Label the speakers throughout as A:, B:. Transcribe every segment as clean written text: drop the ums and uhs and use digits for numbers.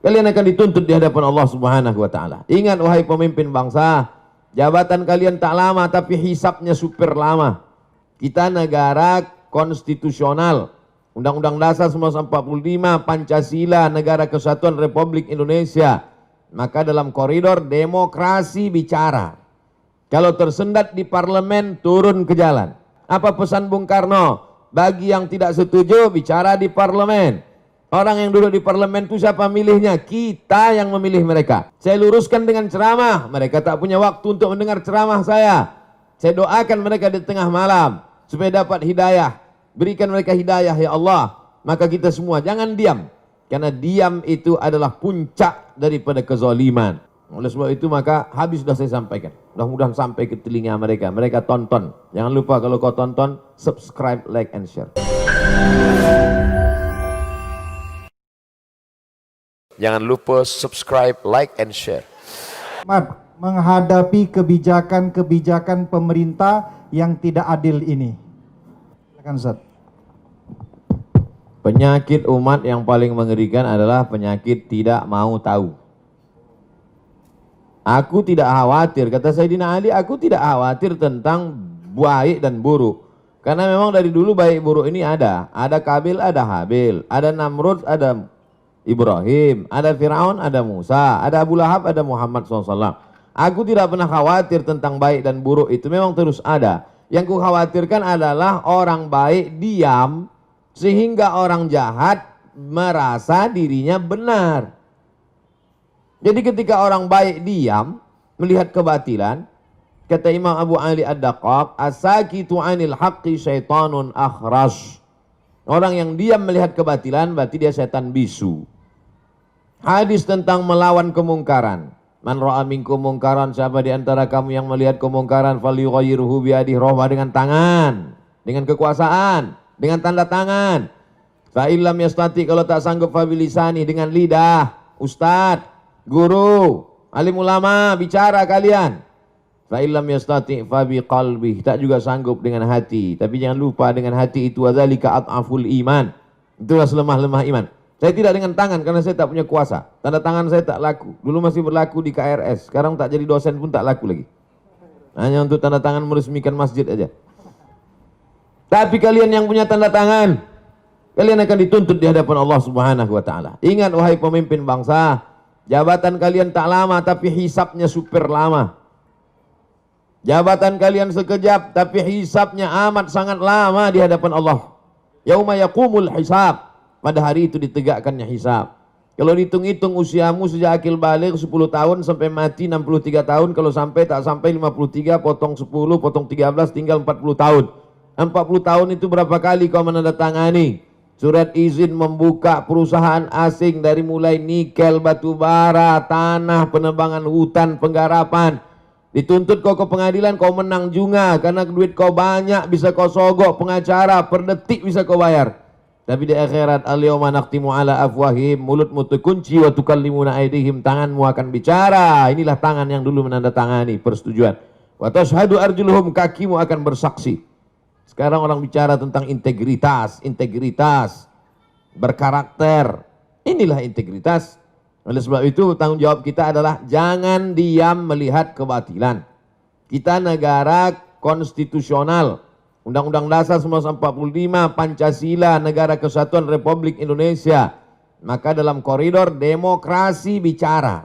A: Kalian akan dituntut di hadapan Allah Subhanahu wa taala. Ingat wahai pemimpin bangsa, jabatan kalian tak lama tapi hisapnya super lama. Kita negara konstitusional. Undang-Undang Dasar 1945, Pancasila, Negara Kesatuan Republik Indonesia. Maka dalam koridor demokrasi bicara. Kalau tersendat di parlemen, turun ke jalan. Apa pesan Bung Karno? Bagi yang tidak setuju, bicara di parlemen. Orang yang duduk di parlemen itu siapa milihnya? Kita yang memilih mereka. Saya luruskan dengan ceramah. Mereka tak punya waktu untuk mendengar ceramah saya. Saya doakan mereka di tengah malam supaya dapat hidayah. Berikan mereka hidayah ya Allah. Maka kita semua jangan diam. Karena diam itu adalah puncak daripada kezaliman. Oleh sebab itu maka habis sudah saya sampaikan. Mudah-mudahan sampai ke telinga mereka. Mereka tonton. Jangan lupa kalau kau tonton, subscribe, like, and share.
B: Jangan lupa subscribe, like, and share.
C: Menghadapi kebijakan-kebijakan pemerintah yang tidak adil ini. Silakan Ustaz.
A: Penyakit umat yang paling mengerikan adalah penyakit tidak mau tahu. Aku tidak khawatir, kata Sayyidina Ali, aku tidak khawatir tentang baik dan buruk. Karena memang dari dulu baik buruk ini ada. Ada Kabil, ada Habil. Ada Namrud, ada Ibrahim. Ada Fir'aun, ada Musa. Ada Abu Lahab, ada Muhammad SAW. Aku tidak pernah khawatir tentang baik dan buruk itu. Memang terus ada. Yang ku khawatirkan adalah orang baik diam sehingga orang jahat merasa dirinya benar. Jadi ketika orang baik diam melihat kebatilan, kata Imam Abu Ali Ad-Daqqaq, as-sakitu 'anil haqqi syaitanun akhras. Orang yang diam melihat kebatilan berarti dia setan bisu. Hadis tentang melawan kemungkaran. Man ra'a minkum mungkaran, siapa di antara kamu yang melihat kemungkaran, falyughayyirhu biyadihi, rohbah dengan tangan, dengan kekuasaan, dengan tanda tangan. Fa illam yastati, kalau tak sanggup fa bilisani, dengan lidah. Ustadz, guru, alim ulama, bicara kalian. Fa illam yastati fa biqalbi, tak juga sanggup dengan hati. Tapi jangan lupa dengan hati itu wadzalika at'aful iman. Itulah selemah-lemah iman. Saya tidak dengan tangan karena saya tak punya kuasa. Tanda tangan saya tak laku. Dulu masih berlaku di KRS. Sekarang tak jadi dosen pun tak laku lagi. Hanya untuk tanda tangan meresmikan masjid aja. Tapi kalian yang punya tanda tangan, kalian akan dituntut di hadapan Allah Subhanahu wa taala. Ingat wahai pemimpin bangsa, jabatan kalian tak lama tapi hisapnya super lama. Jabatan kalian sekejap tapi hisapnya amat sangat lama di hadapan Allah. Yauma yaqumul hisab. Pada hari itu ditegakkannya hisab. Kalau dihitung-hitung usiamu sejak akil baligh 10 tahun sampai mati 63 tahun. Kalau sampai tak sampai 53, potong 10, potong 13, tinggal 40 tahun. 40 tahun itu berapa kali kau menandatangani surat izin membuka perusahaan asing dari mulai nikel, batu bara, tanah, penebangan hutan, penggarapan. Dituntut kau ke pengadilan, kau menang juga karena duit kau banyak, bisa kau sogok pengacara, per detik bisa kau bayar. Tapi di akhirat, al-yawma naqtimu ala afwahim, mulutmu terkunci wa tukallimuna aydihim, tanganmu akan bicara. Inilah tangan yang dulu menandatangani persetujuan. Wa tashhadu arjuluhum, kakimu akan bersaksi. Sekarang orang bicara tentang integritas, integritas, berkarakter. Inilah integritas. Oleh sebab itu tanggung jawab kita adalah jangan diam melihat kebatilan. Kita negara konstitusional. Undang-Undang Dasar 1945, Pancasila, Negara Kesatuan Republik Indonesia. Maka dalam koridor demokrasi bicara.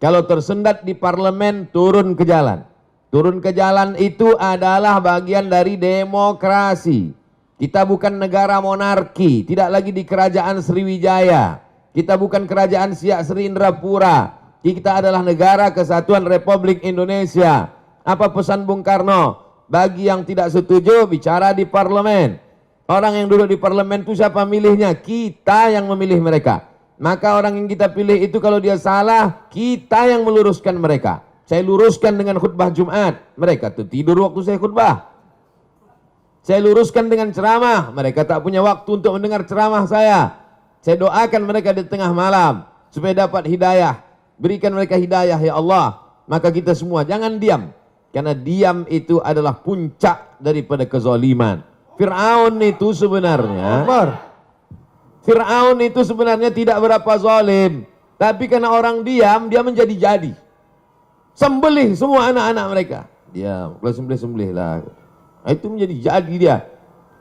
A: Kalau tersendat di parlemen, turun ke jalan. Turun ke jalan itu adalah bagian dari demokrasi. Kita bukan negara monarki, tidak lagi di kerajaan Sriwijaya. Kita bukan kerajaan Siak Sri Indrapura. Kita adalah negara Kesatuan Republik Indonesia. Apa pesan Bung Karno? Bagi yang tidak setuju, bicara di parlemen. Orang yang duduk di parlemen itu siapa milihnya? Kita yang memilih mereka. Maka orang yang kita pilih itu kalau dia salah, kita yang meluruskan mereka. Saya luruskan dengan khutbah Jumat. Mereka tuh tidur waktu saya khutbah. Saya luruskan dengan ceramah. Mereka tak punya waktu untuk mendengar ceramah saya. Saya doakan mereka di tengah malam supaya dapat hidayah. Berikan mereka hidayah ya Allah. Maka kita semua jangan diam. Karena diam itu adalah puncak daripada kezaliman. Fir'aun itu sebenarnya tidak berapa zalim. Tapi karena orang diam, dia menjadi-jadi. Sembelih semua anak-anak mereka. Diam, kalau sembelih-sembelih lah. Itu menjadi jadi dia.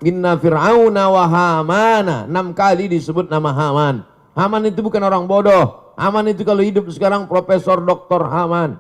A: Inna fir'auna wa hamana. 6 kali disebut nama Haman. Haman itu bukan orang bodoh. Haman itu kalau hidup sekarang Profesor Dr. Haman.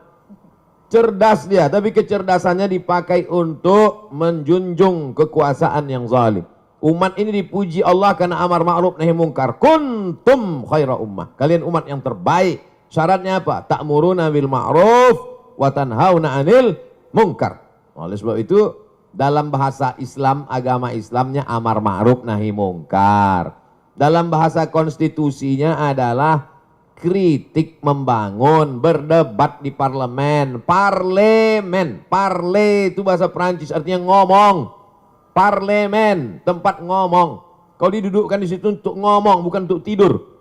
A: Cerdas dia, tapi kecerdasannya dipakai untuk menjunjung kekuasaan yang zalim. Umat ini dipuji Allah karena amar ma'ruf nahi mungkar. Kuntum khaira ummah. Kalian umat yang terbaik. Syaratnya apa? Ta'muruna bil ma'ruf wa tanhauna 'anil munkar. Oleh sebab itu dalam bahasa Islam, agama Islamnya amar ma'ruf nahi mungkar. Dalam bahasa konstitusinya adalah kritik membangun, berdebat di parlemen. Parlemen, parle itu bahasa Perancis artinya ngomong. Parlemen, tempat ngomong. Kau didudukkan di situ untuk ngomong, bukan untuk tidur.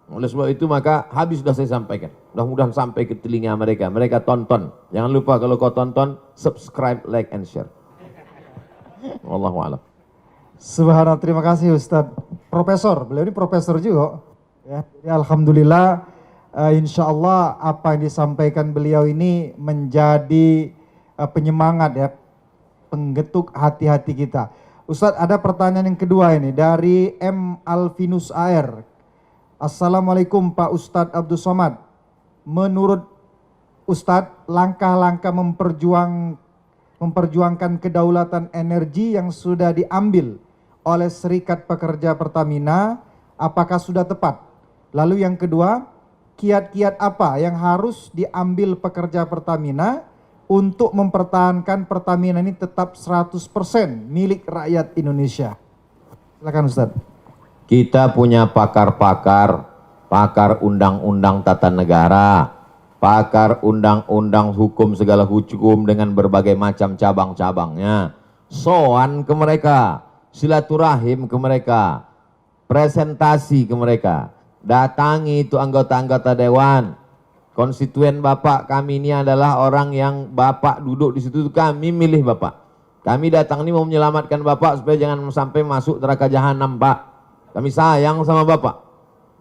A: Oleh sebab itu maka habis sudah saya sampaikan. Mudah-mudahan sampai ke telinga mereka. Mereka tonton. Jangan lupa kalau kau tonton, subscribe, like, and share. Wallahu a'lam.
C: Subhanallah, terima kasih Ustadz. Profesor, beliau ini profesor juga. Ya, jadi alhamdulillah, insya Allah apa yang disampaikan beliau ini menjadi penyemangat ya, penggetuk hati-hati kita. Ustadz, ada pertanyaan yang kedua ini dari M. Alvinus AR. Assalamualaikum Pak Ustadz Abdul Somad. Menurut Ustadz, langkah-langkah memperjuangkan kedaulatan energi yang sudah diambil oleh Serikat Pekerja Pertamina, apakah sudah tepat? Lalu yang kedua, kiat-kiat apa yang harus diambil pekerja Pertamina untuk mempertahankan Pertamina ini tetap 100% milik rakyat Indonesia? Silakan Ustadz.
A: Kita punya pakar-pakar, pakar undang-undang tata negara, pakar undang-undang hukum segala hukum dengan berbagai macam cabang-cabangnya. Soan ke mereka, silaturahim ke mereka, presentasi ke mereka. Datangi itu anggota-anggota dewan. Konstituen Bapak kami ini adalah orang yang Bapak duduk di situ, kami milih Bapak. Kami datang ini mau menyelamatkan Bapak supaya jangan sampai masuk neraka jahanam, Pak. Kami sayang sama Bapak.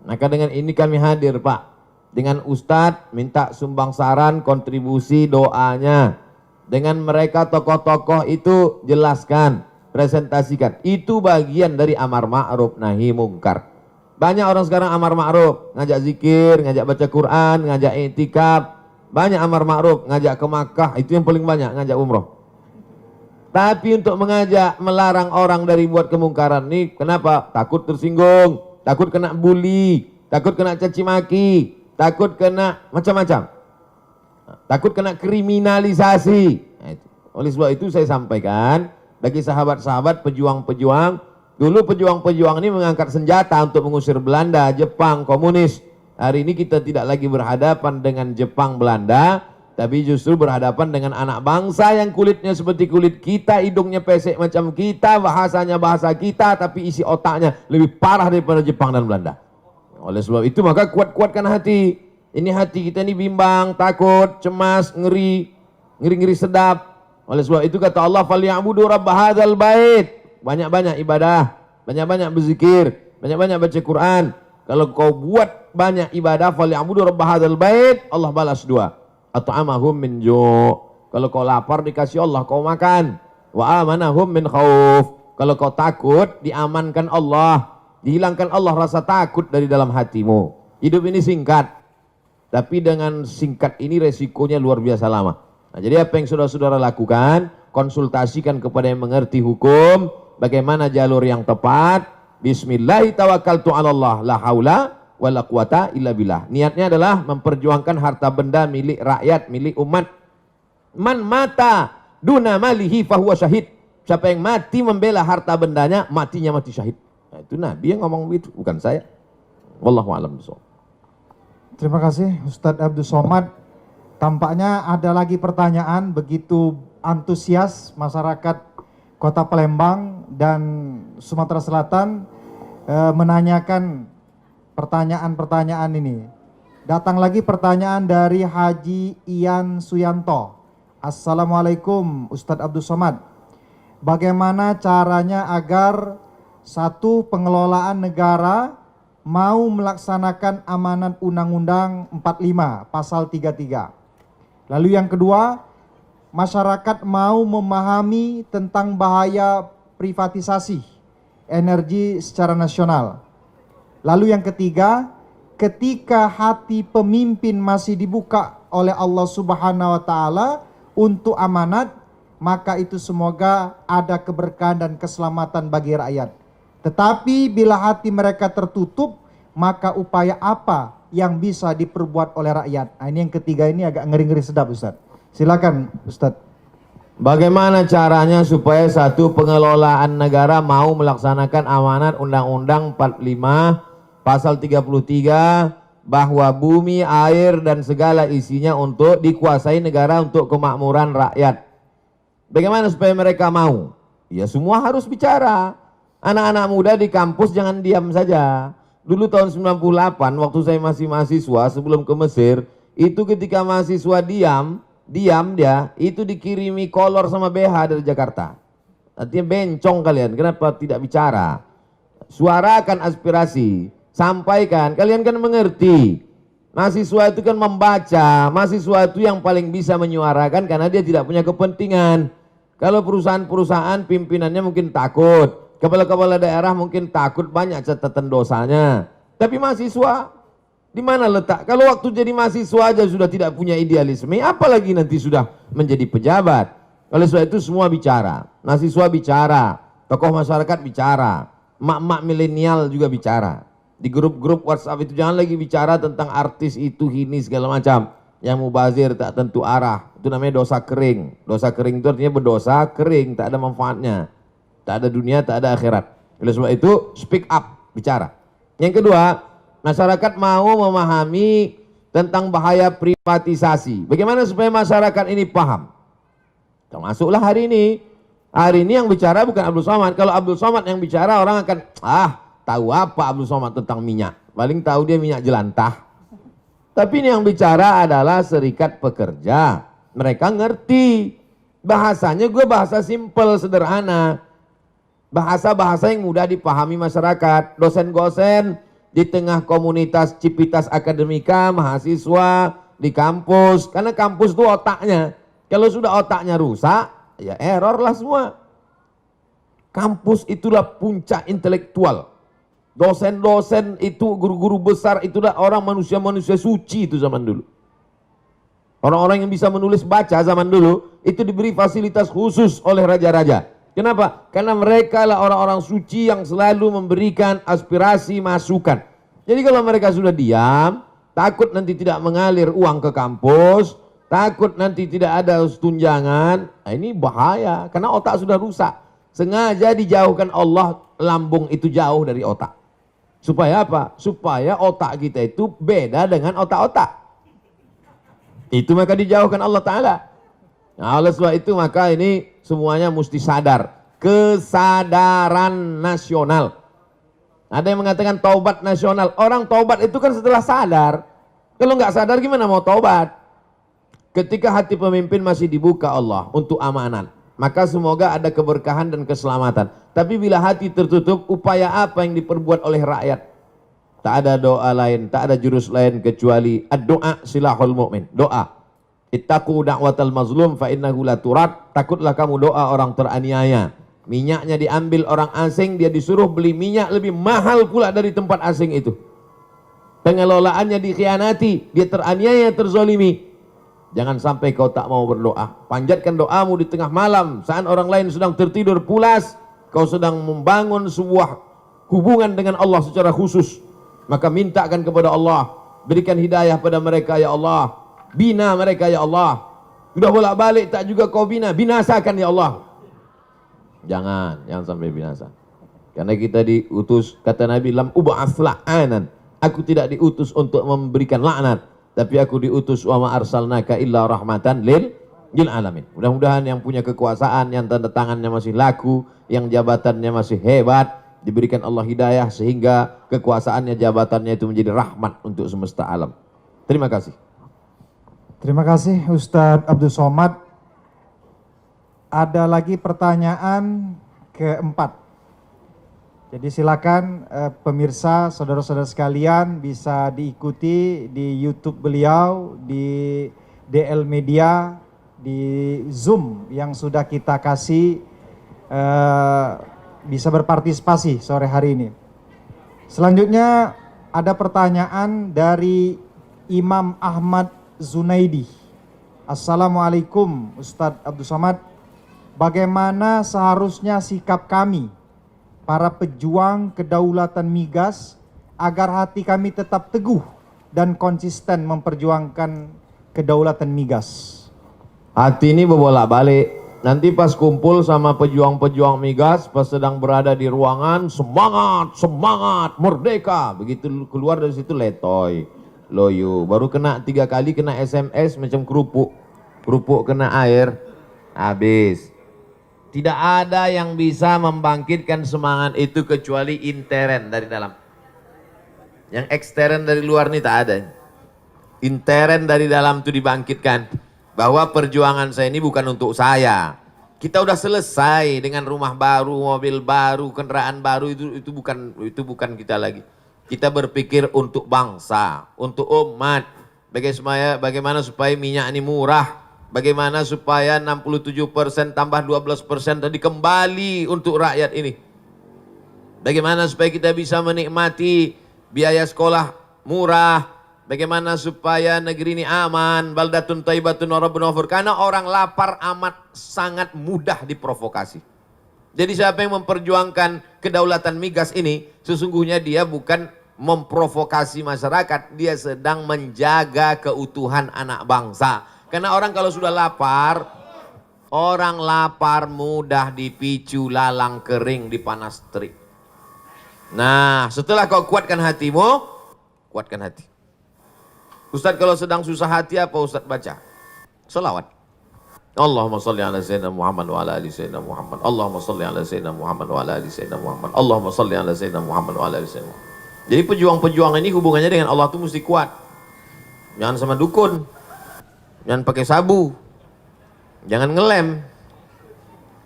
A: Maka dengan ini kami hadir, Pak. Dengan Ustadz minta sumbang saran, kontribusi, doanya. Dengan mereka tokoh-tokoh itu jelaskan, presentasikan. Itu bagian dari amar ma'ruf nahi mungkar. Banyak orang sekarang amar ma'ruf, ngajak zikir, ngajak baca Quran, ngajak i'tikaf. Banyak amar ma'ruf, ngajak ke Makkah, itu yang paling banyak, ngajak umroh. Tapi untuk mengajak, melarang orang dari buat kemungkaran ini, kenapa? Takut tersinggung, takut kena bully, takut kena caci maki, takut kena macam-macam. Takut kena kriminalisasi. Nah, itu. Oleh sebab itu saya sampaikan, bagi sahabat-sahabat pejuang-pejuang, dulu pejuang-pejuang ini mengangkat senjata untuk mengusir Belanda, Jepang, komunis. Hari ini kita tidak lagi berhadapan dengan Jepang, Belanda, tapi justru berhadapan dengan anak bangsa yang kulitnya seperti kulit kita, hidungnya pesek macam kita, bahasanya bahasa kita, tapi isi otaknya lebih parah daripada Jepang dan Belanda. Oleh sebab itu maka kuat-kuatkan hati. Ini hati kita ini bimbang, takut, cemas, ngeri sedap. Oleh sebab itu kata Allah, "Falyabudu rabb hadzal bait." Banyak-banyak ibadah, banyak-banyak berzikir, banyak-banyak baca Quran. Kalau kau buat banyak ibadah, falyabudu rabb hadzal bait, Allah balas 2. At'amahum min ju'. Kalau kau lapar dikasih Allah kau makan. Wa amanahum min khauf. Kalau kau takut diamankan Allah, dihilangkan Allah rasa takut dari dalam hatimu. Hidup ini singkat, tapi dengan singkat ini resikonya luar biasa lama. Nah, jadi apa yang saudara-saudara lakukan, konsultasikan kepada yang mengerti hukum, bagaimana jalur yang tepat. Bismillahi tawakkaltu 'alallah, la haula wala quwata illa billah. Niatnya adalah memperjuangkan harta benda milik rakyat, milik umat. Man mata duna malihi fahuwa syahid. Siapa yang mati membela harta bendanya, matinya mati syahid. Nah, itu Nabi yang ngomong begitu, bukan saya. Wallahu a'lam bishawab.
C: Terima kasih Ustadz Abdul Somad. Tampaknya ada lagi pertanyaan, begitu antusias masyarakat Kota Palembang dan Sumatera Selatan menanyakan pertanyaan-pertanyaan ini. Datang lagi pertanyaan dari Haji Ian Suyanto. Assalamualaikum Ustadz Abdul Somad. Bagaimana caranya agar satu pengelolaan negara mau melaksanakan amanat Undang-Undang 45 pasal 33. Lalu yang kedua, masyarakat mau memahami tentang bahaya privatisasi energi secara nasional. Lalu yang ketiga, ketika hati pemimpin masih dibuka oleh Allah Subhanahu wa taala untuk amanat, maka itu semoga ada keberkahan dan keselamatan bagi rakyat. Tetapi bila hati mereka tertutup, maka upaya apa yang bisa diperbuat oleh rakyat? Nah, ini yang ketiga, ini agak ngeri-ngeri sedap, Ustaz. Silakan, Ustaz.
A: Bagaimana caranya supaya satu pengelolaan negara mau melaksanakan amanat Undang-Undang 45 pasal 33 bahwa bumi, air dan segala isinya untuk dikuasai negara untuk kemakmuran rakyat. Bagaimana supaya mereka mau? Ya semua harus bicara. Anak-anak muda di kampus jangan diam saja. Dulu tahun 98 waktu saya masih mahasiswa sebelum ke Mesir, itu ketika mahasiswa diam dia itu dikirimi kolor sama BH dari Jakarta. Artinya bencong kalian, kenapa tidak bicara? Suarakan aspirasi, sampaikan, kalian kan mengerti. Mahasiswa itu kan membaca, mahasiswa itu yang paling bisa menyuarakan karena dia tidak punya kepentingan. Kalau perusahaan-perusahaan pimpinannya mungkin takut, kepala-kepala daerah mungkin takut, banyak catatan dosanya. Tapi mahasiswa di mana letak? Kalau waktu jadi mahasiswa aja sudah tidak punya idealisme, apalagi nanti sudah menjadi pejabat. Oleh sebab itu semua bicara, mahasiswa bicara, tokoh masyarakat bicara, mak-mak milenial juga bicara. Di grup-grup WhatsApp itu jangan lagi bicara tentang artis itu, ini segala macam. Yang mubazir tak tentu arah, itu namanya dosa kering. Dosa kering itu artinya berdosa kering, tak ada manfaatnya. Tak ada dunia, tak ada akhirat. Oleh sebab itu speak up, bicara. Yang kedua, masyarakat mau memahami tentang bahaya privatisasi. Bagaimana supaya masyarakat ini paham? Termasuklah hari ini. Hari ini yang bicara bukan Abdul Somad. Kalau Abdul Somad yang bicara, orang akan, tahu apa Abdul Somad tentang minyak? Paling tahu dia minyak jelantah. Tapi ini yang bicara adalah serikat pekerja. Mereka ngerti. Bahasanya gue bahasa simpel, sederhana. Bahasa-bahasa yang mudah dipahami masyarakat. Dosen-dosen di tengah komunitas Civitas Akademika, mahasiswa di kampus, karena kampus itu otaknya. Kalau sudah otaknya rusak, ya error lah semua. Kampus itulah puncak intelektual. Dosen-dosen itu, guru-guru besar itulah orang manusia-manusia suci itu zaman dulu. Orang-orang yang bisa menulis baca zaman dulu itu diberi fasilitas khusus oleh raja-raja. Kenapa? Karena mereka lah orang-orang suci yang selalu memberikan aspirasi, masukan. Jadi kalau mereka sudah diam, takut nanti tidak mengalir uang ke kampus, takut nanti tidak ada tunjangan, nah ini bahaya karena otak sudah rusak. Sengaja dijauhkan Allah lambung itu jauh dari otak. Supaya apa? Supaya otak kita itu beda dengan otak-otak. Itu maka dijauhkan Allah Ta'ala. Nah, oleh sebab itu maka ini semuanya mesti sadar. Kesadaran nasional. Ada yang mengatakan taubat nasional. Orang taubat itu kan setelah sadar. Kalau nggak sadar gimana mau taubat? Ketika hati pemimpin masih dibuka Allah untuk amanat, maka semoga ada keberkahan dan keselamatan. Tapi bila hati tertutup, upaya apa yang diperbuat oleh rakyat? Tak ada doa lain, tak ada jurus lain kecuali doa silahul mu'min. Doa. Ittaqu da'watal mazlum fa innahu la turad. Takutlah kamu doa orang teraniaya. Minyaknya diambil orang asing, dia disuruh beli minyak lebih mahal pula dari tempat asing itu. Pengelolaannya dikhianati, dia teraniaya, terzolimi. Jangan sampai kau tak mau berdoa. Panjatkan doamu di tengah malam saat orang lain sedang tertidur pulas. Kau sedang membangun sebuah hubungan dengan Allah secara khusus. Maka mintakan kepada Allah, berikan hidayah pada mereka ya Allah. Bina mereka ya Allah. Sudah bolak-balik tak juga kau bina, binasakan ya Allah. Jangan sampai binasa. Karena kita diutus, kata Nabi, lam ub'ats la'anan. Aku tidak diutus untuk memberikan laknat, tapi aku diutus wa ma arsalnaka illa rahmatan lil alamin. Mudah-mudahan yang punya kekuasaan, yang tanda tangannya masih laku, yang jabatannya masih hebat, diberikan Allah hidayah sehingga kekuasaannya, jabatannya itu menjadi rahmat untuk semesta alam. Terima kasih.
C: Terima kasih Ustadz Abdul Somad. Ada lagi pertanyaan keempat. Jadi silakan pemirsa, saudara-saudara sekalian bisa diikuti di YouTube beliau, di DL Media, di Zoom yang sudah kita kasih, bisa berpartisipasi sore hari ini. Selanjutnya ada pertanyaan dari Imam Ahmad Zunaidi. Assalamualaikum Ustadz Abdul Somad. Bagaimana seharusnya sikap kami, para pejuang kedaulatan migas, agar hati kami tetap teguh dan konsisten memperjuangkan kedaulatan migas?
A: Hati ini berbolak-balik. Nanti pas kumpul sama pejuang-pejuang migas, pas sedang berada di ruangan, semangat, semangat, merdeka. Begitu keluar dari situ letoy, loyo. Baru kena 3 kali kena SMS macam kerupuk. Kerupuk kena air, habis. Tidak ada yang bisa membangkitkan semangat itu kecuali intern dari dalam. Yang ekstern dari luar ini tak ada. Intern dari dalam itu dibangkitkan. Bahwa perjuangan saya ini bukan untuk saya. Kita udah selesai dengan rumah baru, mobil baru, kendaraan baru, itu bukan kita lagi. Kita berpikir untuk bangsa, untuk umat. Bagaimana supaya minyak ini murah. Bagaimana supaya 67% tambah 12% tadi kembali untuk rakyat ini. Bagaimana supaya kita bisa menikmati biaya sekolah murah. Bagaimana supaya negeri ini aman. Baldatun thayyibatun wa rabbun ghafur. Karena orang lapar amat sangat mudah diprovokasi. Jadi siapa yang memperjuangkan kedaulatan migas ini, sesungguhnya dia bukan memprovokasi masyarakat. Dia sedang menjaga keutuhan anak bangsa. Karena orang kalau sudah lapar, orang lapar mudah dipicu lalang kering di panas terik. Nah, setelah kau kuatkan hatimu, kuatkan hati. Ustadz kalau sedang susah hati apa Ustadz baca? Selawat. Allahumma salli ala sayyidina Muhammad wa ala ali sayyidina Muhammad. Allahumma salli ala sayyidina Muhammad wa ala ali sayyidina Muhammad. Allahumma salli ala sayyidina Muhammad wa ala ali sayyidina Muhammad. Jadi pejuang-pejuang ini hubungannya dengan Allah itu mesti kuat. Jangan sama dukun. Jangan pakai sabu, jangan ngelem.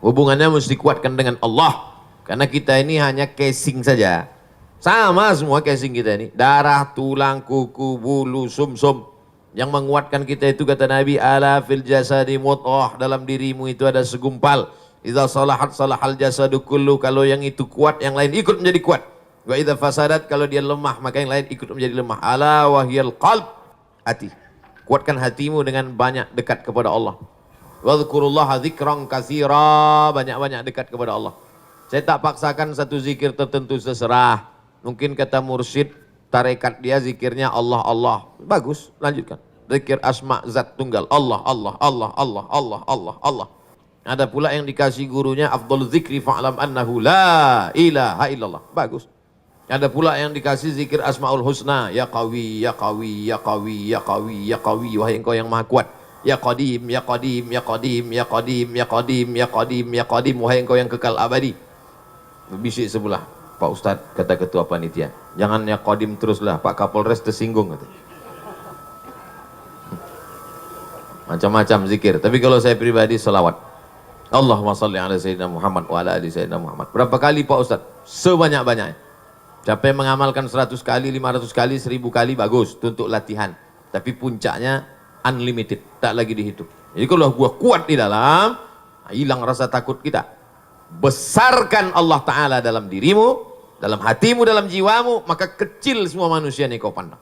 A: Hubungannya mesti kuatkan dengan Allah. Karena kita ini hanya casing saja. Sama semua casing kita ini. Darah, tulang, kuku, bulu, sumsum. Yang menguatkan kita itu kata Nabi, ala fil jasadi mut'ah. Dalam dirimu itu ada segumpal. Idza salahat salahal jasadu kullu. Kalau yang itu kuat, yang lain ikut menjadi kuat. Wa idza fasadat, kalau dia lemah, maka yang lain ikut menjadi lemah. Ala wahyal qalb, hati. Kuatkan hatimu dengan banyak dekat kepada Allah. Wadhkurullaha dzikran katsira, banyak-banyak dekat kepada Allah. Saya tak paksakan satu zikir tertentu, terserah. Mungkin kata mursyid, tarekat dia zikirnya Allah Allah. Bagus, lanjutkan. Zikir asma zat tunggal. Allah Allah Allah Allah Allah Allah Allah. Ada pula yang dikasih gurunya afdhal zikri fa'lam annahu la ilaha illallah. Bagus. Ada pula yang dikasih zikir asmaul husna, ya qawi ya qawi ya qawi ya qawi ya qawi, wahai engkau yang maha kuat, ya qadim ya qadim ya qadim ya qadim ya qadim ya qadim ya qadim, wahai engkau yang kekal abadi. Bisik sebelah, Pak Ustadz, kata ketua panitia, jangan ya qadim teruslah, Pak Kapolres tersinggung kata. Macam-macam zikir, tapi kalau saya pribadi selawat. Allahumma salli ala sayyidina Muhammad wa ala ali sayyidina Muhammad. Berapa kali Pak Ustadz? Sebanyak-banyaknya. Siapa yang mengamalkan 100 kali, 500 kali, 1000 kali, bagus, itu untuk latihan. Tapi puncaknya unlimited, tak lagi dihitung. Jadi kalau gua kuat di dalam, hilang rasa takut kita. Besarkan Allah Ta'ala dalam dirimu, dalam hatimu, dalam jiwamu, maka kecil semua manusia ini kau pandang.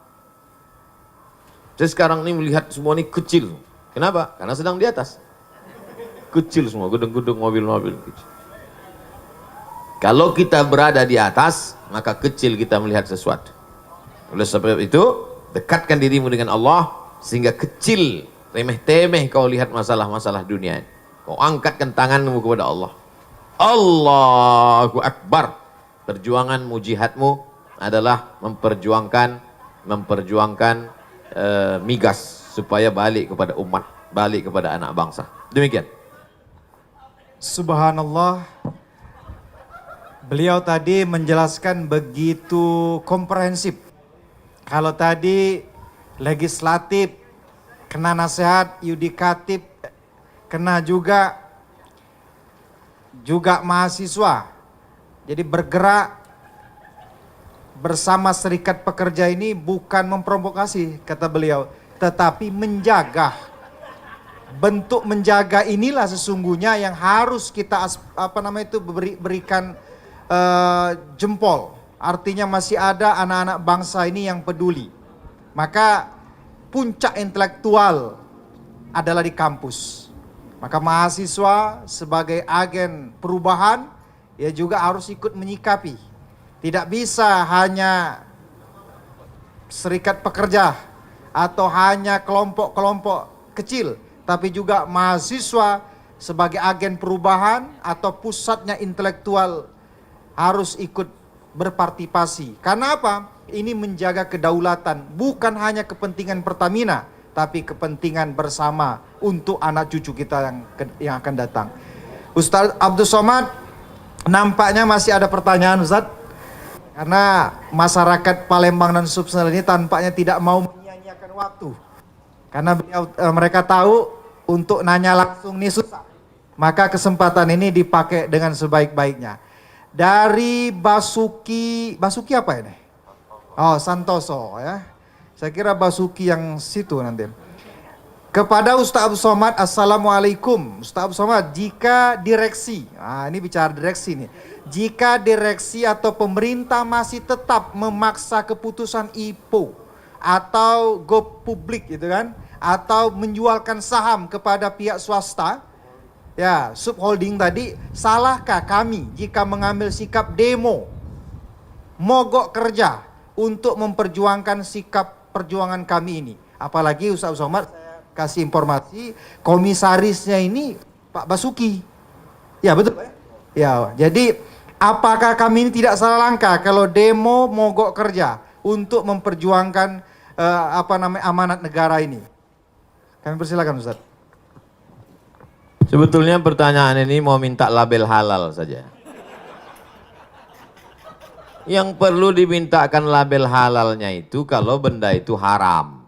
A: Saya sekarang ini melihat semua ini kecil. Kenapa? Karena sedang di atas. Kecil semua, gedung-gedung, mobil-mobil kecil. Kalau kita berada di atas, maka kecil kita melihat sesuatu. Oleh sebab itu, dekatkan dirimu dengan Allah, sehingga kecil, remeh-temeh kau lihat masalah-masalah dunia. Kau angkatkan tanganmu kepada Allah. Allahu Akbar. Perjuanganmu, jihadmu adalah memperjuangkan migas supaya balik kepada umat, balik kepada anak bangsa. Demikian.
C: Subhanallah. Beliau tadi menjelaskan begitu komprehensif. Kalau tadi legislatif, kena nasihat, yudikatif, kena juga mahasiswa. Jadi bergerak bersama serikat pekerja ini bukan memprovokasi, kata beliau, tetapi menjaga. Bentuk menjaga inilah sesungguhnya yang harus kita berikan jempol. Artinya masih ada anak-anak bangsa ini yang peduli. Maka puncak intelektual adalah di kampus. Maka mahasiswa sebagai agen perubahan, ya juga harus ikut menyikapi. Tidak bisa hanya serikat pekerja atau hanya kelompok-kelompok kecil, tapi juga mahasiswa sebagai agen perubahan atau pusatnya intelektual harus ikut berpartisipasi. Karena apa? Ini menjaga kedaulatan, bukan hanya kepentingan Pertamina, tapi kepentingan bersama untuk anak cucu kita yang akan datang. Ustaz Abdul Somad, nampaknya masih ada pertanyaan, Ustaz. Karena masyarakat Palembang dan Sumsel ini tampaknya tidak mau menyia-nyiakan waktu. Karena mereka tahu untuk nanya langsung ini susah. Maka kesempatan ini dipakai dengan sebaik-baiknya. Dari Basuki apa ini? Oh, Santoso ya. Saya kira Basuki yang situ nanti. Kepada Ustaz Abdul Somad, Assalamualaikum. Ustaz Abdul Somad, jika direksi, ini bicara direksi nih. Jika direksi atau pemerintah masih tetap memaksa keputusan IPO atau go publik gitu kan, atau menjualkan saham kepada pihak swasta, ya subholding tadi, salahkah kami jika mengambil sikap demo, mogok kerja untuk memperjuangkan sikap perjuangan kami ini? Apalagi Ustaz Somad, saya kasih informasi, komisarisnya ini Pak Basuki. Ya betul ya? Ya, jadi apakah kami ini tidak salah langkah kalau demo mogok kerja untuk memperjuangkan amanat negara ini? Kami persilakan Ustaz.
A: Sebetulnya pertanyaan ini mau minta label halal saja. Yang perlu dimintakan label halalnya itu kalau benda itu haram.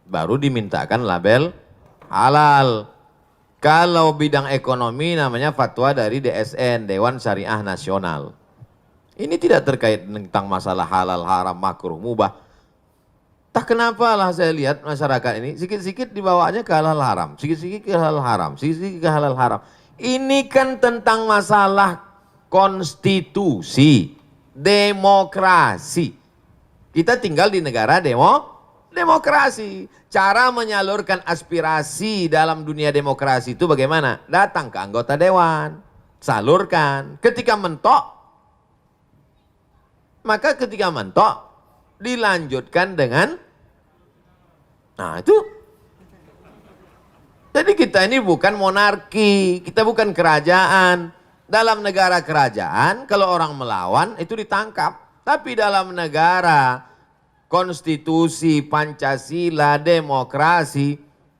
A: Baru dimintakan label halal. Kalau bidang ekonomi namanya fatwa dari DSN, Dewan Syariah Nasional. Ini tidak terkait tentang masalah halal, haram, makruh, mubah. Tak kenapa lah saya lihat masyarakat ini sikit-sikit dibawanya ke halal haram, sikit-sikit ke halal haram, sikit-sikit ke halal haram. Ini kan tentang masalah konstitusi, demokrasi. Kita tinggal di negara demokrasi. Cara menyalurkan aspirasi dalam dunia demokrasi itu bagaimana? Datang ke anggota dewan, salurkan. Ketika mentok, maka ketika mentok dilanjutkan dengan, nah itu. Jadi kita ini bukan monarki, kita bukan kerajaan. Dalam negara kerajaan, kalau orang melawan itu ditangkap. Tapi dalam negara konstitusi, Pancasila, demokrasi,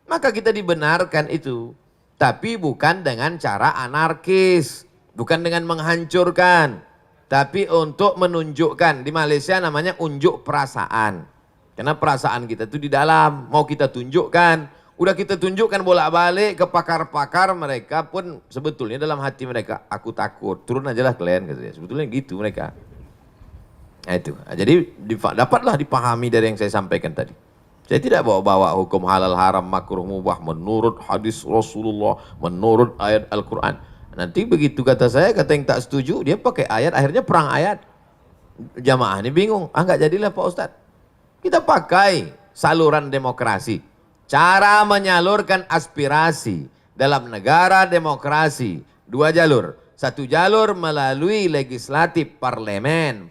A: maka kita dibenarkan itu. Tapi bukan dengan cara anarkis, bukan dengan menghancurkan, tapi untuk menunjukkan. Di Malaysia namanya unjuk perasaan. Karena perasaan kita itu di dalam, mau kita tunjukkan. Udah kita tunjukkan bolak-balik ke pakar-pakar, mereka pun sebetulnya dalam hati mereka, aku takut, turun aja lah kalian, katanya. Sebetulnya gitu mereka. Nah itu, jadi dapatlah dipahami dari yang saya sampaikan tadi. Saya tidak bawa-bawa hukum halal haram makruh mubah menurut hadis Rasulullah, menurut ayat Al-Quran. Nanti begitu kata saya, kata yang tak setuju, dia pakai ayat, akhirnya perang ayat. Jamaah ini bingung, nggak jadilah Pak Ustadz. Kita pakai saluran demokrasi. Cara menyalurkan aspirasi dalam negara demokrasi, 2 jalur. 1 jalur melalui legislatif parlemen,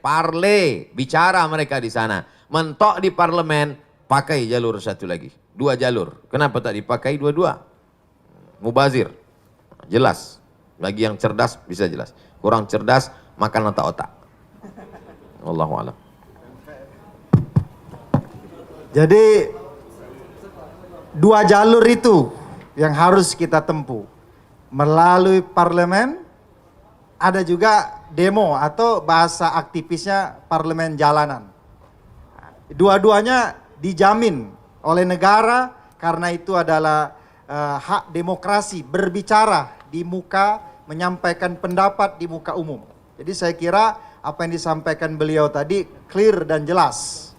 A: bicara mereka di sana. Mentok di parlemen, pakai jalur 1 lagi. 2 jalur. Kenapa tak dipakai 2-2? Mubazir. Jelas. Bagi yang cerdas bisa jelas. Kurang cerdas, makan otak-otak. Wallahu a'lam.
C: Jadi 2 jalur itu yang harus kita tempuh. Melalui parlemen, ada juga demo atau bahasa aktivisnya parlemen jalanan. Dua-duanya dijamin oleh negara karena itu adalah hak demokrasi berbicara di muka, menyampaikan pendapat di muka umum. Jadi saya kira apa yang disampaikan beliau tadi clear dan jelas.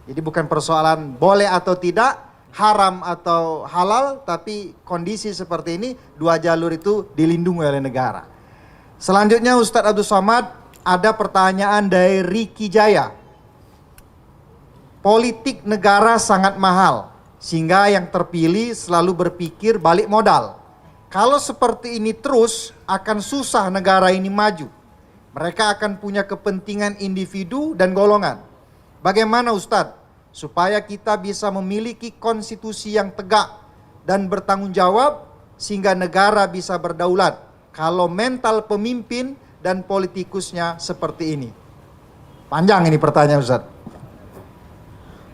C: Jadi bukan persoalan boleh atau tidak, haram atau halal, tapi kondisi seperti ini dua jalur itu dilindungi oleh negara. Selanjutnya Ustadz Abdul Somad, ada pertanyaan dari Riki Jaya. Politik negara sangat mahal, sehingga yang terpilih selalu berpikir balik modal. Kalau seperti ini terus, akan susah negara ini maju. Mereka akan punya kepentingan individu dan golongan. Bagaimana Ustadz, supaya kita bisa memiliki konstitusi yang tegak dan bertanggung jawab, sehingga negara bisa berdaulat, kalau mental pemimpin dan politikusnya seperti ini? Panjang ini pertanyaan Ustadz.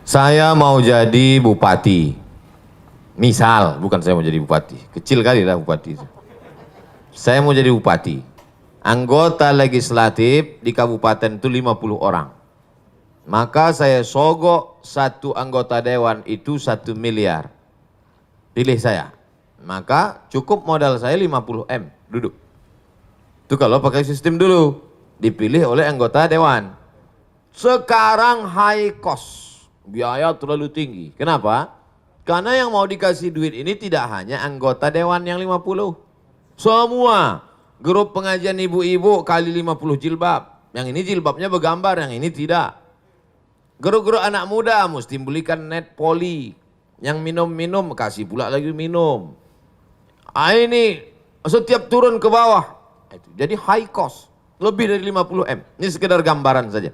A: Saya mau jadi bupati. Misal, bukan saya mau jadi bupati. Kecil kali lah bupati. Saya mau jadi bupati. Anggota legislatif di kabupaten itu 50 orang. Maka saya sogok satu anggota dewan itu 1 miliar. Pilih saya. Maka cukup modal saya 50 M. Duduk. Itu kalau pakai sistem dulu. Dipilih oleh anggota dewan. Sekarang high cost. Biaya terlalu tinggi. Kenapa? Karena yang mau dikasih duit ini tidak hanya anggota dewan yang 50. Semua. Grup pengajian ibu-ibu kali 50 jilbab. Yang ini jilbabnya bergambar, yang ini tidak. Grup-grup anak muda mesti belikan net poli. Yang minum-minum kasih pula lagi minum. Ini setiap turun ke bawah. Jadi high cost. Lebih dari 50 M. Ini sekedar gambaran saja.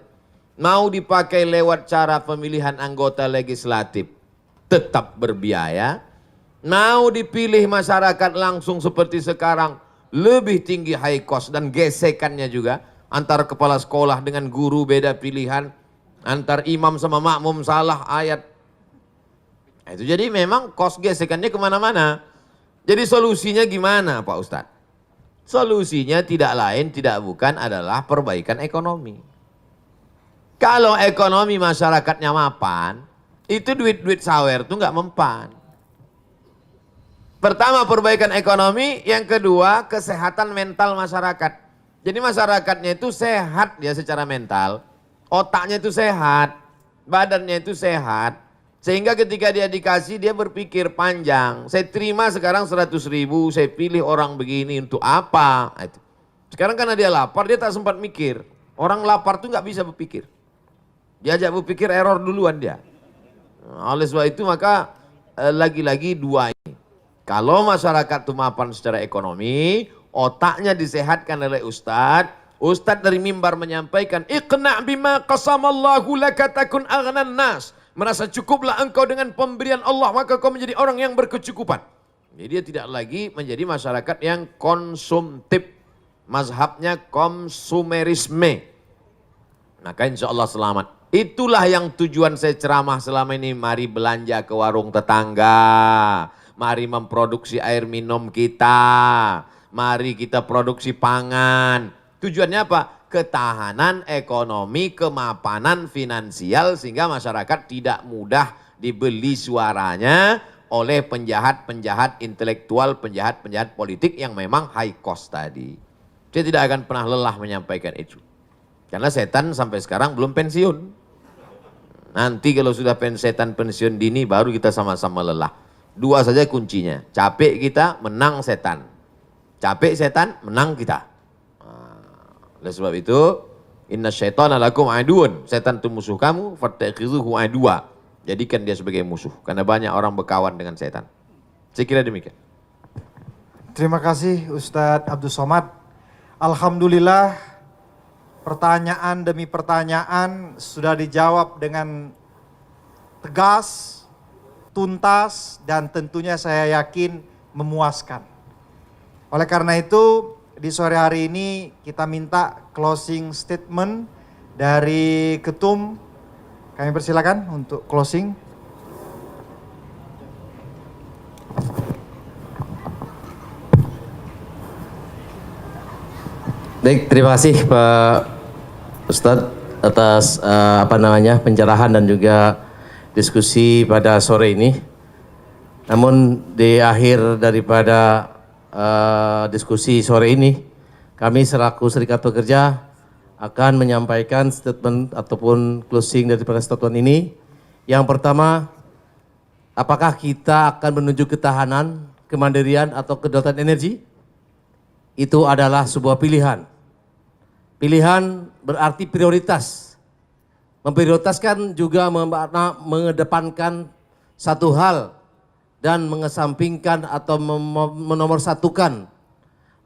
A: Mau dipakai lewat cara pemilihan anggota legislatif, tetap berbiaya. Mau dipilih masyarakat langsung seperti sekarang, lebih tinggi high cost dan gesekannya juga. Antar kepala sekolah dengan guru beda pilihan. Antar imam sama makmum salah ayat. Itu jadi memang cost gesekannya kemana-mana. Jadi solusinya gimana Pak Ustadz? Solusinya tidak lain tidak bukan adalah perbaikan ekonomi. Kalau ekonomi masyarakatnya mapan, itu duit-duit sawer itu nggak mempan. Pertama perbaikan ekonomi, yang kedua kesehatan mental masyarakat. Jadi masyarakatnya itu sehat ya secara mental, otaknya itu sehat, badannya itu sehat. Sehingga ketika dia dikasih dia berpikir panjang. Saya terima sekarang 100.000, saya pilih orang begini untuk apa? Sekarang karena dia lapar dia tak sempat mikir. Orang lapar tuh nggak bisa berpikir. Diajak berpikir error duluan dia. Oleh sebab itu maka lagi-lagi dua ini. Kalau masyarakat itu mapan secara ekonomi, otaknya disehatkan oleh Ustadz. Ustadz dari mimbar menyampaikan, Iqna' bima qasamallahu laka takun aghnan nas. Merasa cukuplah engkau dengan pemberian Allah, maka kau menjadi orang yang berkecukupan. Jadi dia tidak lagi menjadi masyarakat yang konsumtif. Mazhabnya konsumerisme. Maka insya Allah selamat. Itulah yang tujuan saya ceramah selama ini. Mari belanja ke warung tetangga. Mari memproduksi air minum kita. Mari kita produksi pangan. Tujuannya apa? Ketahanan ekonomi, kemapanan finansial. Sehingga masyarakat tidak mudah dibeli suaranya oleh penjahat-penjahat intelektual, penjahat-penjahat politik yang memang high cost tadi. Saya tidak akan pernah lelah menyampaikan itu. Karena setan sampai sekarang belum pensiun. Nanti kalau sudah setan pensiun dini baru kita sama-sama lelah. Dua saja kuncinya. Capek kita, menang setan. Capek setan, menang kita. Oleh sebab itu, inna syaitana lakum aduun. Setan itu musuh kamu, fattakhidhuhu adua. Jadikan dia sebagai musuh. Karena banyak orang berkawan dengan setan. Saya kira demikian.
C: Terima kasih Ustadz Abdul Somad. Alhamdulillah. Pertanyaan demi pertanyaan sudah dijawab dengan tegas, tuntas, dan tentunya saya yakin memuaskan. Oleh karena itu, di sore hari ini kita minta closing statement dari Ketum. Kami persilakan untuk closing.
D: Baik, terima kasih Pak Ustadz atas pencerahan dan juga diskusi pada sore ini. Namun di akhir daripada diskusi sore ini, kami selaku Serikat Pekerja akan menyampaikan statement ataupun closing daripada statement ini. Yang pertama, apakah kita akan menuju ketahanan, kemandirian atau kedaulatan energi? Itu adalah sebuah pilihan. Pilihan berarti prioritas. Memprioritaskan juga mengedepankan satu hal dan mengesampingkan atau menomorsatukan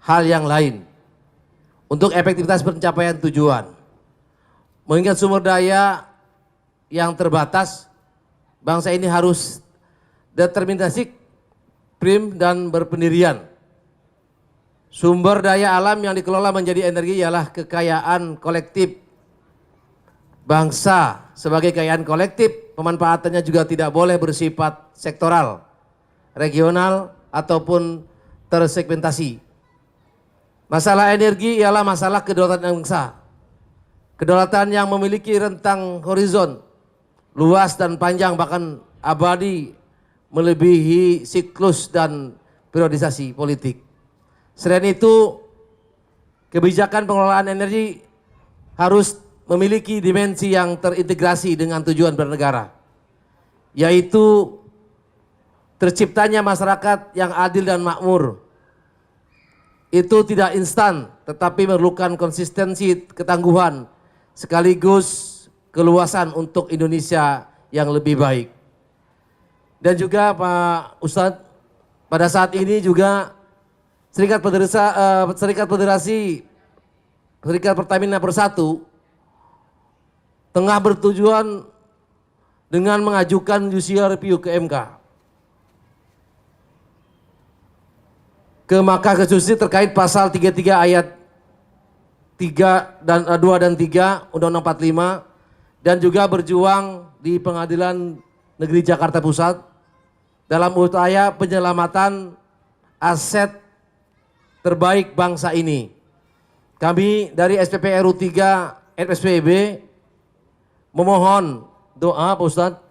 D: hal yang lain untuk efektivitas pencapaian tujuan. Mengingat sumber daya yang terbatas, bangsa ini harus determinasi, prim dan berpendirian. Sumber daya alam yang dikelola menjadi energi ialah kekayaan kolektif bangsa. Sebagai kekayaan kolektif, pemanfaatannya juga tidak boleh bersifat sektoral, regional, ataupun tersegmentasi. Masalah energi ialah masalah kedaulatan bangsa. Kedaulatan yang memiliki rentang horizon luas dan panjang, bahkan abadi, melebihi siklus dan periodisasi politik. Selain itu, kebijakan pengelolaan energi harus memiliki dimensi yang terintegrasi dengan tujuan bernegara, yaitu terciptanya masyarakat yang adil dan makmur. Itu tidak instan, tetapi memerlukan konsistensi, ketangguhan, sekaligus keluasan untuk Indonesia yang lebih baik. Dan juga Pak Ustadz, pada saat ini juga Serikat Pertamina Persatu tengah bertujuan dengan mengajukan judicial review ke MK, ke Mahkamah Konstitusi terkait pasal 33 ayat 3 dan 2 dan 3 Undang-Undang 45, dan juga berjuang di Pengadilan Negeri Jakarta Pusat dalam upaya penyelamatan aset terbaik bangsa ini. Kami dari SPP RU 3 FSPB memohon doa Pak Ustadz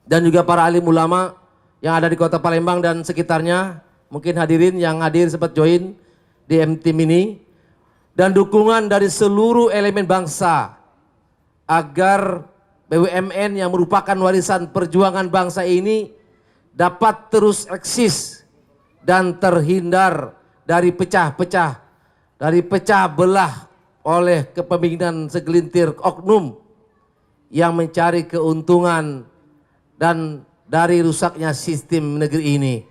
D: dan juga para alim ulama yang ada di Kota Palembang dan sekitarnya, mungkin hadirin yang hadir sempat join di MTIM ini, dan dukungan dari seluruh elemen bangsa agar BUMN yang merupakan warisan perjuangan bangsa ini dapat terus eksis dan terhindar dari pecah belah oleh kepemimpinan segelintir oknum yang mencari keuntungan dan dari rusaknya sistem negeri ini.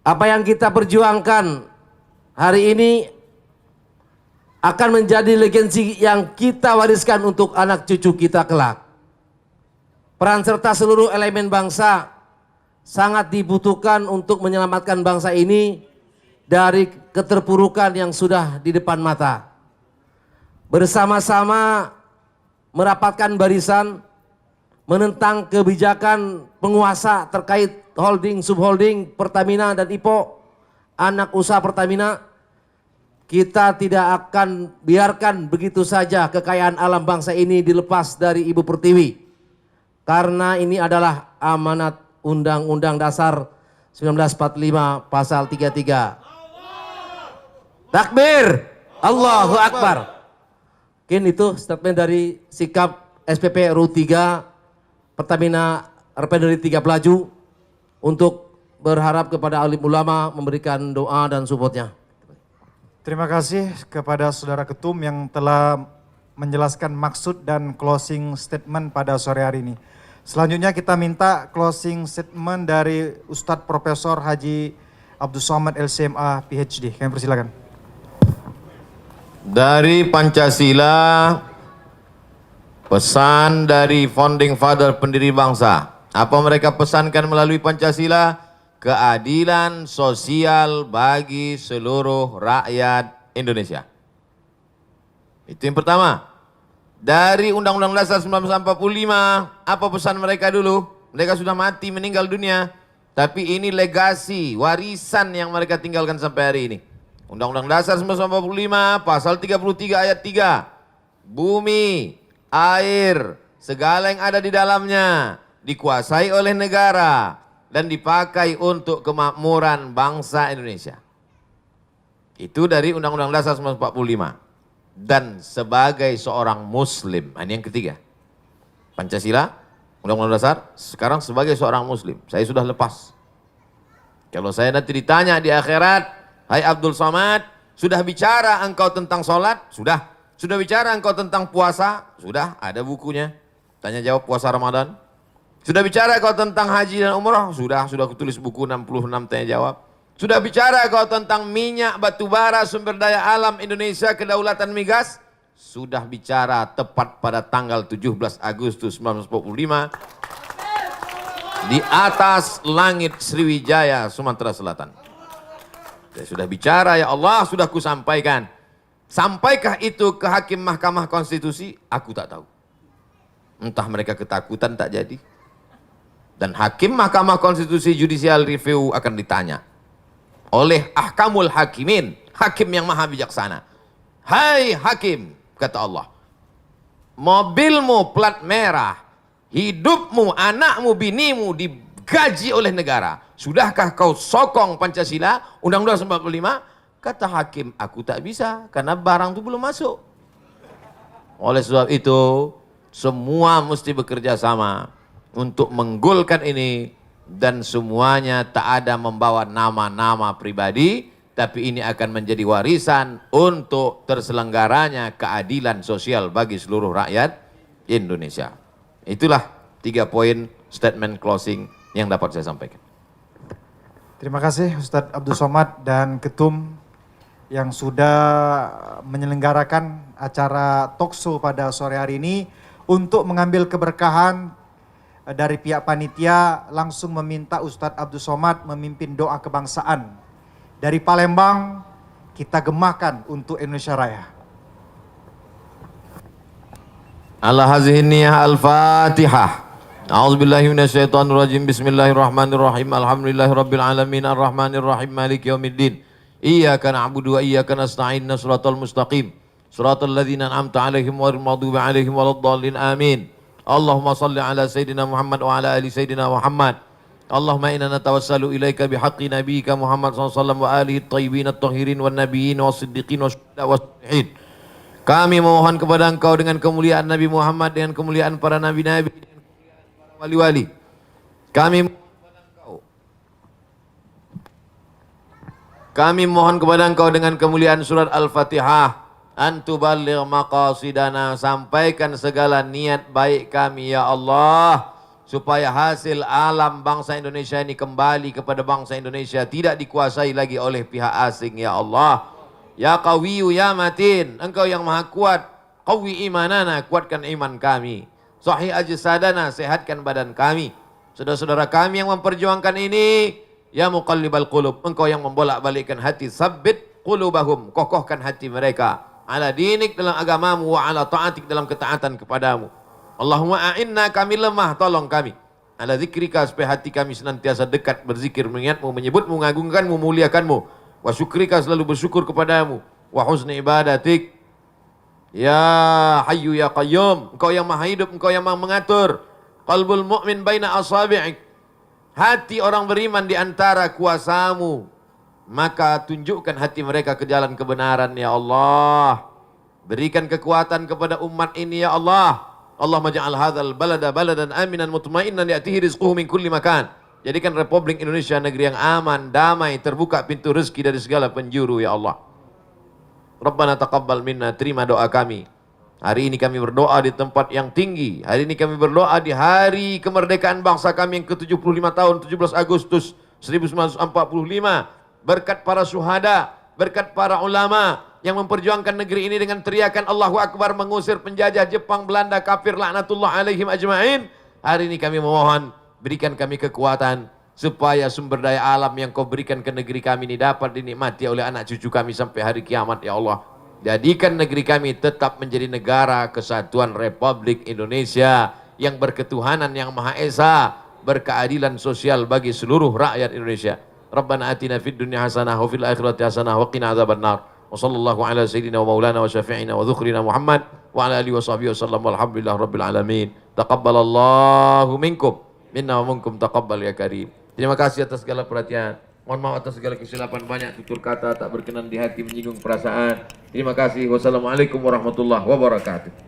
D: Apa yang kita perjuangkan hari ini akan menjadi legasi yang kita wariskan untuk anak cucu kita kelak. Peran serta seluruh elemen bangsa sangat dibutuhkan untuk menyelamatkan bangsa ini dari keterpurukan yang sudah di depan mata. Bersama-sama merapatkan barisan, menentang kebijakan penguasa terkait holding, subholding Pertamina dan IPO, anak usaha Pertamina. Kita tidak akan biarkan begitu saja kekayaan alam bangsa ini dilepas dari Ibu Pertiwi. Karena ini adalah amanat Undang-Undang Dasar 1945 pasal 33. Takbir, Allahu Akbar. Mungkin itu statement dari sikap SPP RU 3 Pertamina Refinery 3 Pelaju untuk berharap kepada alim ulama memberikan doa dan supportnya.
C: Terima kasih kepada Saudara Ketum yang telah menjelaskan maksud dan closing statement pada sore hari ini. Selanjutnya kita minta closing statement dari Ustadz Profesor Haji Abdul Somad LCMA PhD. Kami persilakan.
A: Dari Pancasila, pesan dari founding father pendiri bangsa. Apa mereka pesankan melalui Pancasila? Keadilan sosial bagi seluruh rakyat Indonesia. Itu yang pertama. Dari Undang-Undang Dasar 1945, apa pesan mereka dulu? Mereka sudah mati, meninggal dunia. Tapi ini legasi, warisan yang mereka tinggalkan sampai hari ini. Undang-Undang Dasar 1945, pasal 33 ayat 3. Bumi, air, segala yang ada di dalamnya dikuasai oleh negara dan dipakai untuk kemakmuran bangsa Indonesia. Itu dari Undang-Undang Dasar 1945. dan sebagai seorang muslim. Ini yang ketiga. Pancasila, Undang-Undang Dasar, sekarang sebagai seorang muslim. Saya sudah lepas. Kalau saya nanti ditanya di akhirat, hai Abdul Somad, sudah bicara engkau tentang sholat? Sudah. Sudah bicara engkau tentang puasa? Sudah, ada bukunya. Tanya jawab puasa Ramadan. Sudah bicara kau tentang haji dan umrah? Sudah kutulis buku 66 tanya jawab. Sudah bicara kau tentang minyak, batu bara, sumber daya alam Indonesia, kedaulatan migas? Sudah bicara tepat pada tanggal 17 Agustus 1945 di atas langit Sriwijaya, Sumatera Selatan. Saya sudah bicara, ya Allah, sudah kusampaikan. Sampaikah itu ke hakim Mahkamah Konstitusi? Aku tak tahu. Entah mereka ketakutan tak jadi. Dan hakim Mahkamah Konstitusi Judicial Review akan ditanya oleh Ahkamul Hakimin, hakim yang maha bijaksana. Hai hakim, kata Allah, mobilmu plat merah, hidupmu, anakmu, binimu digaji oleh negara. Sudahkah kau sokong Pancasila, Undang-Undang 45? Kata hakim, aku tak bisa karena barang itu belum masuk. Oleh sebab itu, semua mesti bekerja sama untuk menggolkan ini, dan semuanya tak ada membawa nama-nama pribadi, tapi ini akan menjadi warisan untuk terselenggaranya keadilan sosial bagi seluruh rakyat Indonesia. Itulah 3 poin statement closing yang dapat saya sampaikan.
C: Terima kasih Ustadz Abdul Somad dan Ketum yang sudah menyelenggarakan acara talkshow pada sore hari ini. Untuk mengambil keberkahan dari pihak panitia, langsung meminta Ustadz Abdul Somad memimpin doa kebangsaan. Dari Palembang, kita gemakan untuk Indonesia Raya.
A: Ala hazihi niyah al-Fatihah. A'udzubillahi minasyaitonirrajim. Bismillahirrahmanirrahim. Alhamdulillahirabbil alamin arrahmanirrahim maliki yaumiddin. Iyyaka na'budu wa iyyaka nasta'in. Shiratal mustaqim. Shiratal ladzina an'amta 'alaihim ghairil maghdubi 'alaihim waladdallin. Amin. Allahumma salli ala sayyidina Muhammad wa ala ali sayyidina Muhammad. Allahumma inna natawassalu ilaika bihaqqi nabiyyika Muhammad sallallahu alaihi wasallam wa alihi at-thayyibin at-tahirin wan nabiyyin was-siddiqin wasyuhada was-salihin. Kami memohon kepada Engkau dengan kemuliaan Nabi Muhammad, dengan kemuliaan para nabi-nabi, dengan kemuliaan para wali-wali. Kami mohon kepada Engkau dengan kemuliaan surat Al-Fatihah. Antuballigh maqasidana, sampaikan segala niat baik kami ya Allah, supaya hasil alam bangsa Indonesia ini kembali kepada bangsa Indonesia, tidak dikuasai lagi oleh pihak asing ya Allah. Ya Qawiyyu ya Matin, Engkau yang maha kuat, qawi imanana, kuatkan iman kami. Sahih ajsadana, sehatkan badan kami. Saudara-saudara kami yang memperjuangkan ini, ya Muqallibal Qulub, Engkau yang membolak-balikkan hati, sabbit qulubahum, kokohkan hati mereka ala dinik, dalam agamamu, wa ala ta'atik, dalam ketaatan kepadamu. Allahumma a'inna, kami lemah, tolong kami. Ala zikrika, supaya hati kami senantiasa dekat berzikir, mengingatmu, menyebutmu, mengagungkanmu, memuliakanmu. Wa syukrika, selalu bersyukur kepadamu. Wa husni ibadatik. Ya Hayyu ya Qayyum, Engkau yang maha hidup, Engkau yang maha mengatur. Qalbul mu'min baina asabi'ik, hati orang beriman di antara kuasamu. Maka tunjukkan hati mereka ke jalan kebenaran ya Allah. Berikan kekuatan kepada umat ini ya Allah. Allahumma ja'al hadzal balada baladan aminan mutmainnan ya'tihi rizquhu min kulli makan. Jadikan Republik Indonesia negeri yang aman, damai, terbuka pintu rezeki dari segala penjuru ya Allah. Rabbana taqabbal minna, terima doa kami. Hari ini kami berdoa di tempat yang tinggi. Hari ini kami berdoa di hari kemerdekaan bangsa kami yang ke-75 tahun, 17 Agustus 1945. Berkat para syuhada, berkat para ulama yang memperjuangkan negeri ini dengan teriakan Allahu Akbar, mengusir penjajah Jepang, Belanda, kafir, laknatullah alaihim ajma'in. Hari ini kami memohon, berikan kami kekuatan supaya sumber daya alam yang Kau berikan ke negeri kami ini dapat dinikmati oleh anak cucu kami sampai hari kiamat ya Allah. Jadikan negeri kami tetap menjadi negara kesatuan Republik Indonesia yang berketuhanan yang Maha Esa, berkeadilan sosial bagi seluruh rakyat Indonesia. Rabbana atina fid dunya hasanah wa fil akhirati hasanah wa qina adzabannar. Wa sallallahu ala sayyidina wa maulana wa syafi'ina wa dzukhrina Muhammad wa ala alihi wa sahbihi wasallam walhamdulillahi rabbil alamin. Taqabbalallahu minkum minna wa minkum taqabbal ya karim. Terima kasih atas segala perhatian. Mohon maaf atas segala kesilapan, banyak tutur kata tak berkenan di hati, menyinggung perasaan. Terima kasih. Wassalamualaikum warahmatullahi wabarakatuh.